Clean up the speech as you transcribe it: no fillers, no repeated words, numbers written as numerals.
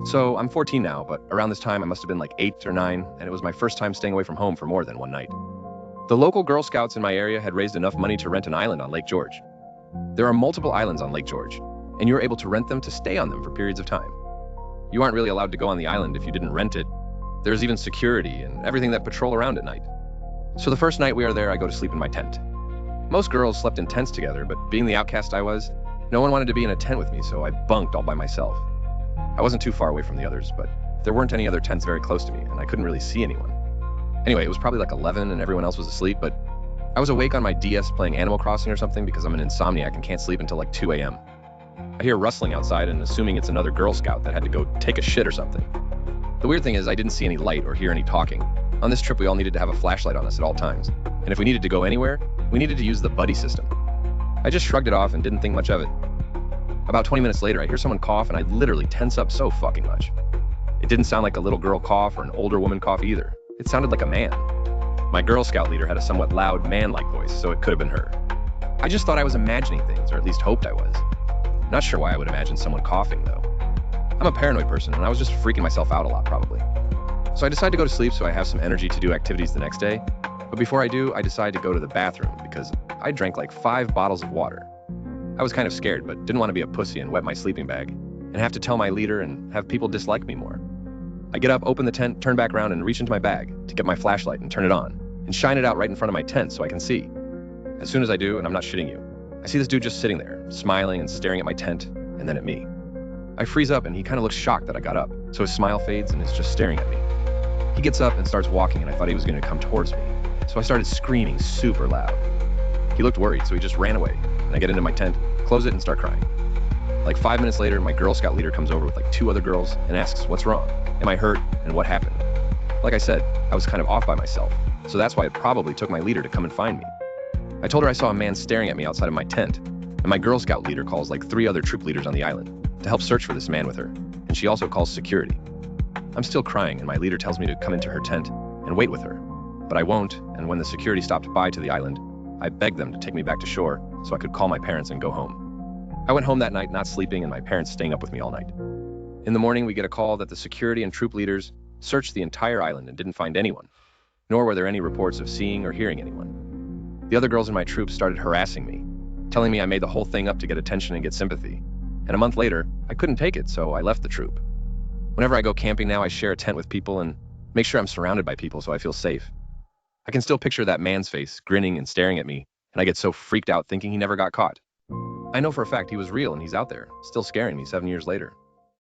So I'm 14 now, but around this time I must have been like 8 or 9, and it was my first time staying away from home for more than one night. The local Girl Scouts in my area had raised enough money to rent an island on Lake George. There are multiple islands on Lake George, and you're able to rent them to stay on them for periods of time. You aren't really allowed to go on the island if you didn't rent it. There's even security and everything that patrol around at night. So the first night we are there, I go to sleep in my tent. Most girls slept in tents together, but being the outcast I was, no one wanted to be in a tent with me, so I bunked all by myself. I wasn't too far away from the others, but there weren't any other tents very close to me, and I couldn't really see anyone. Anyway, it was probably like 11 and everyone else was asleep, but I was awake on my DS playing Animal Crossing or something because I'm an insomniac and can't sleep until like 2 a.m. I hear rustling outside and assuming it's another Girl Scout that had to go take a shit or something. The weird thing is I didn't see any light or hear any talking. On this trip, we all needed to have a flashlight on us at all times, and if we needed to go anywhere, we needed to use the buddy system. I just shrugged it off and didn't think much of it. About 20 minutes later, I hear someone cough and I literally tense up so fucking much. It didn't sound like a little girl cough or an older woman cough either. It sounded like a man. My Girl Scout leader had a somewhat loud, man-like voice, so it could have been her. I just thought I was imagining things, or at least hoped I was. Not sure why I would imagine someone coughing, though. I'm a paranoid person, and I was just freaking myself out a lot, probably. So I decide to go to sleep so I have some energy to do activities the next day. But before I do, I decide to go to the bathroom because I drank like 5 bottles of water. I was kind of scared, but didn't want to be a pussy and wet my sleeping bag, and have to tell my leader and have people dislike me more. I get up, open the tent, turn back around, and reach into my bag to get my flashlight and turn it on, and shine it out right in front of my tent so I can see. As soon as I do, and I'm not shitting you, I see this dude just sitting there, smiling and staring at my tent, and then at me. I freeze up, and he kind of looks shocked that I got up, so his smile fades and is just staring at me. He gets up and starts walking, and I thought he was going to come towards me, so I started screaming super loud. He looked worried, so he just ran away, and I get into my tent, close it, and start crying. Like 5 minutes later, my Girl Scout leader comes over with like 2 other girls and asks, "What's wrong? Am I hurt? And what happened?" Like I said, I was kind of off by myself, so that's why it probably took my leader to come and find me. I told her I saw a man staring at me outside of my tent, and my Girl Scout leader calls like 3 other troop leaders on the island to help search for this man with her, and she also calls security. I'm still crying, and my leader tells me to come into her tent and wait with her, but I won't, and when the security stopped by to the island, I begged them to take me back to shore so I could call my parents and go home. I went home that night not sleeping and my parents staying up with me all night. In the morning, we get a call that the security and troop leaders searched the entire island and didn't find anyone, nor were there any reports of seeing or hearing anyone. The other girls in my troop started harassing me, telling me I made the whole thing up to get attention and get sympathy. And a month later, I couldn't take it, so I left the troop. Whenever I go camping now, I share a tent with people and make sure I'm surrounded by people so I feel safe. I can still picture that man's face, grinning and staring at me, and I get so freaked out thinking he never got caught. I know for a fact he was real and he's out there, still scaring me 7 years later.